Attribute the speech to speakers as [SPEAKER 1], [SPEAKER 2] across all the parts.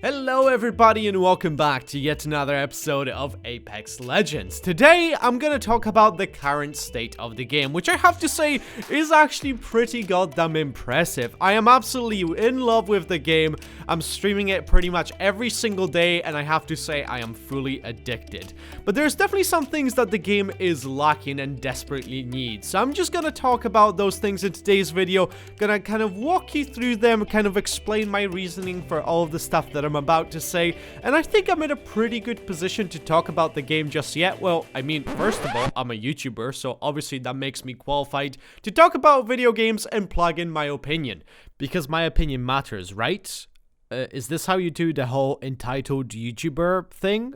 [SPEAKER 1] Hello everybody and welcome back to yet another episode of Apex Legends. Today I'm gonna talk about the current state of the game, which I have to say is actually pretty goddamn impressive. I am absolutely in love with the game. I'm streaming it pretty much every single day and I have to say I am fully addicted. But there's definitely some things that the game is lacking and desperately needs. So I'm just gonna talk about those things in today's video, gonna kind of walk you through them, kind of explain my reasoning for all of the stuff that I'm about to say, and I think I'm in a pretty good position to talk about the game just yet. Well, I mean, first of all, I'm a YouTuber, so obviously that makes me qualified to talk about video games and plug in my opinion, because my opinion matters, right? Is this how you do the whole entitled YouTuber thing?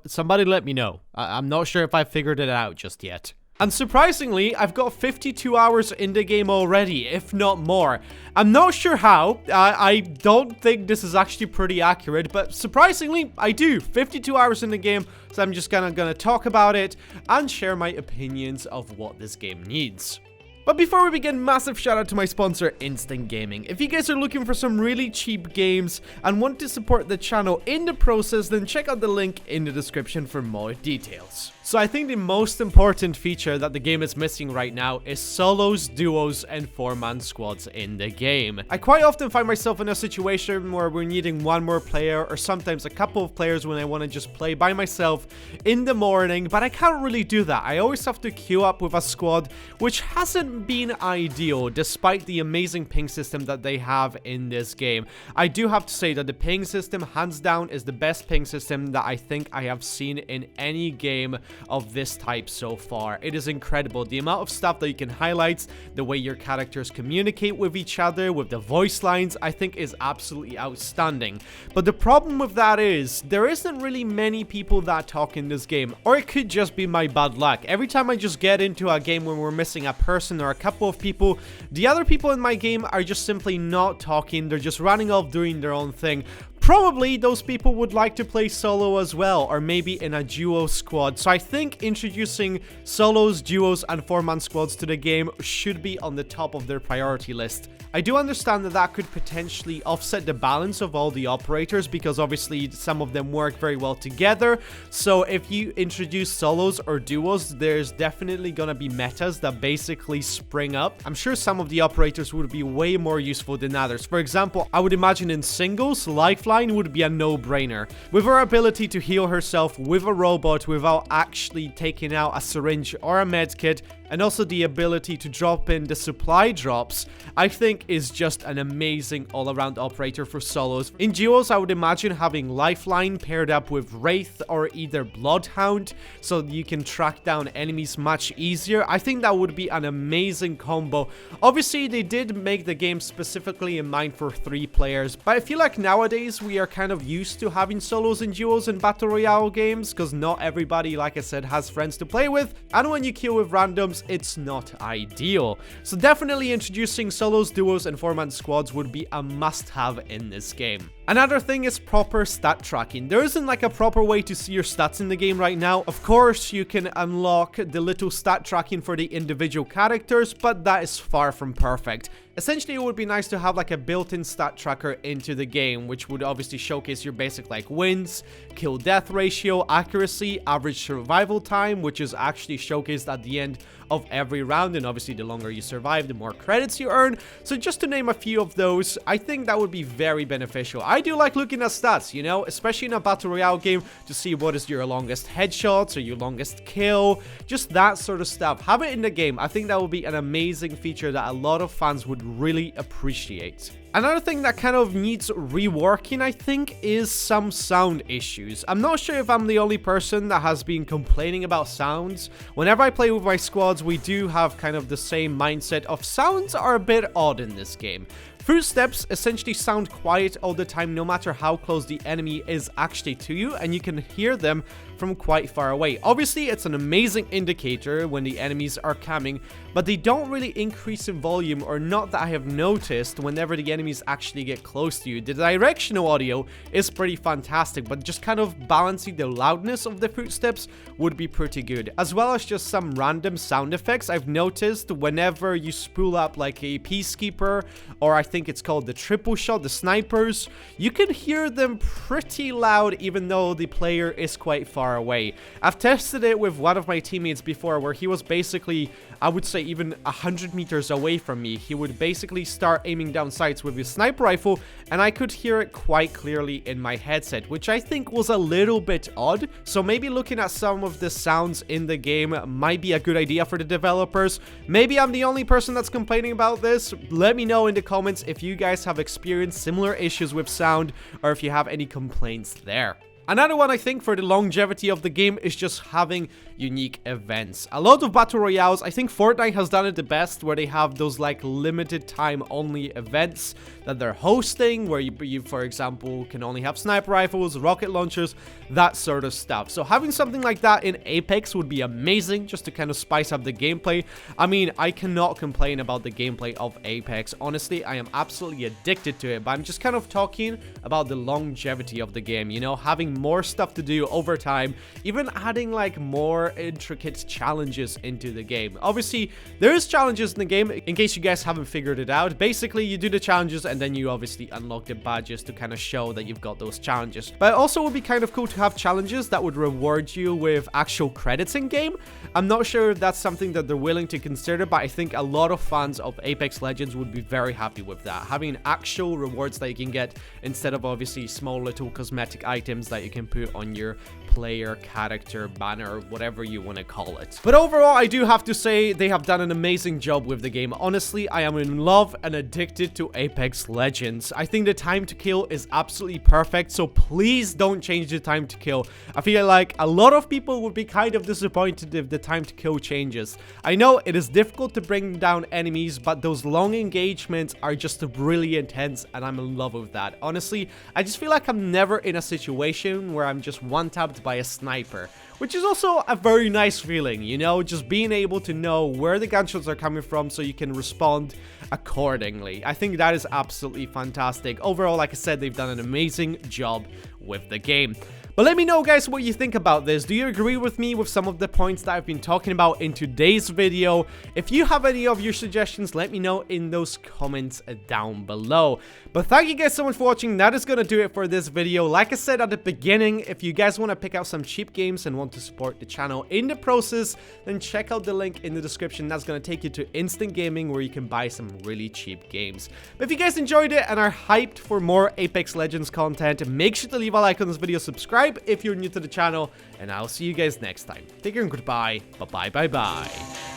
[SPEAKER 1] Somebody let me know. I'm not sure if I figured it out just yet. And surprisingly, I've got 52 hours in the game already, if not more. I'm not sure how. I don't think this is actually pretty accurate, but surprisingly, I do. 52 hours in the game, so I'm just gonna talk about it and share my opinions of what this game needs. But before we begin, massive shout out to my sponsor, Instant Gaming. If you guys are looking for some really cheap games and want to support the channel in the process, then check out the link in the description for more details. So I think the most important feature that the game is missing right now is solos, duos, and 4-man squads in the game. I quite often find myself in a situation where we're needing one more player or sometimes a couple of players when I want to just play by myself in the morning, but I can't really do that. I always have to queue up with a squad, which hasn't been ideal despite the amazing ping system that they have in this game. I do have to say that the ping system, hands down, is the best ping system that I think I have seen in any game of this type so far. It is incredible. The amount of stuff that you can highlight, the way your characters communicate with each other, with the voice lines, I think is absolutely outstanding. But the problem with that is, there isn't really many people that talk in this game, or it could just be my bad luck. Every time I just get into a game when we're missing a person or a couple of people, the other people in my game are just simply not talking. They're just running off doing their own thing. Probably those people would like to play solo as well, or maybe in a duo squad. So I think introducing solos, duos, and 4-man squads to the game should be on the top of their priority list. I do understand that that could potentially offset the balance of all the operators, because obviously some of them work very well together. So if you introduce solos or duos, there's definitely gonna be metas that basically spring up. I'm sure some of the operators would be way more useful than others. For example, I would imagine in singles, Lifeline would be a no-brainer. With her ability to heal herself with a robot without actually taking out a syringe or a medkit, and also the ability to drop in the supply drops, I think is just an amazing all-around operator for solos. In duos, I would imagine having Lifeline paired up with Wraith or either Bloodhound, so you can track down enemies much easier. I think that would be an amazing combo. Obviously, they did make the game specifically in mind for 3 players, but I feel like nowadays we are kind of used to having solos and duos in Battle Royale games, because not everybody, like I said, has friends to play with, and when you queue with randoms, it's not ideal. So definitely introducing solos, duos, and 4-man squads would be a must-have in this game. Another thing is proper stat tracking. There isn't like a proper way to see your stats in the game right now. Of course, you can unlock the little stat tracking for the individual characters, but that is far from perfect. Essentially, it would be nice to have like a built-in stat tracker into the game, which would obviously showcase your basic like wins, kill death ratio, accuracy, average survival time, which is actually showcased at the end of every round, and obviously the longer you survive, the more credits you earn. So just to name a few of those, I think that would be very beneficial. I do like looking at stats, you know, especially in a Battle Royale game, to see what is your longest headshots or your longest kill, just that sort of stuff. Have it in the game. I think that would be an amazing feature that a lot of fans would really appreciate. Another thing that kind of needs reworking, I think, is some sound issues. I'm not sure if I'm the only person that has been complaining about sounds. Whenever I play with my squads, we do have kind of the same mindset of sounds are a bit odd in this game. Footsteps essentially sound quiet all the time, no matter how close the enemy is actually to you, and you can hear them from quite far away. Obviously, it's an amazing indicator when the enemies are coming, but they don't really increase in volume, or not that I have noticed, whenever the enemies actually get close to you. The directional audio is pretty fantastic, but just kind of balancing the loudness of the footsteps would be pretty good, as well as just some random sound effects I've noticed whenever you spool up like a peacekeeper, or I think think it's called the triple shot, the snipers, you can hear them pretty loud even though the player is quite far away. I've tested it with one of my teammates before where he was basically, I would say, even 100 meters away from me. He would basically start aiming down sights with his sniper rifle, and I could hear it quite clearly in my headset, which I think was a little bit odd. So maybe looking at some of the sounds in the game might be a good idea for the developers. Maybe I'm the only person that's complaining about this. Let me know in the comments if you guys have experienced similar issues with sound, or if you have any complaints there. Another one I think for the longevity of the game is just having unique events. A lot of battle royales, I think Fortnite has done it the best, where they have those like limited time only events that they're hosting, where you for example can only have sniper rifles, rocket launchers, that sort of stuff. So having something like that in Apex would be amazing, just to kind of spice up the gameplay. I mean, I cannot complain about the gameplay of Apex. Honestly, I am absolutely addicted to it, but I'm just kind of talking about the longevity of the game, you know, having more stuff to do over time, even adding like more intricate challenges into the game. Obviously, there's challenges in the game, in case you guys haven't figured it out. Basically, you do the challenges and then you obviously unlock the badges to kind of show that you've got those challenges. But it also would be kind of cool to have challenges that would reward you with actual credits in game. I'm not sure if that's something that they're willing to consider, but I think a lot of fans of Apex Legends would be very happy with that, having actual rewards that you can get instead of obviously small little cosmetic items that you can put on your player character banner, whatever you want to call it. But overall, I do have to say they have done an amazing job with the game. Honestly, I am in love and addicted to Apex Legends. I think the time to kill is absolutely perfect, so please don't change the time to kill. I feel like a lot of people would be kind of disappointed if the time to kill changes. I know it is difficult to bring down enemies, but those long engagements are just really intense, and I'm in love with that. Honestly, I just feel like I'm never in a situation where I'm just one-tapped by a sniper, which is also a very nice feeling, you know, just being able to know where the gunshots are coming from so you can respond accordingly. I think that is absolutely fantastic. Overall, like I said, they've done an amazing job with the game. But let me know, guys, what you think about this. Do you agree with me with some of the points that I've been talking about in today's video? If you have any of your suggestions, let me know in those comments down below. But thank you guys so much for watching. That is going to do it for this video. Like I said at the beginning, if you guys want to pick out some cheap games and want to support the channel in the process, then check out the link in the description. That's going to take you to Instant Gaming, where you can buy some really cheap games. But if you guys enjoyed it and are hyped for more Apex Legends content, make sure to leave a like on this video, subscribe if you're new to the channel, and I'll see you guys next time. Take care and goodbye. Bye bye.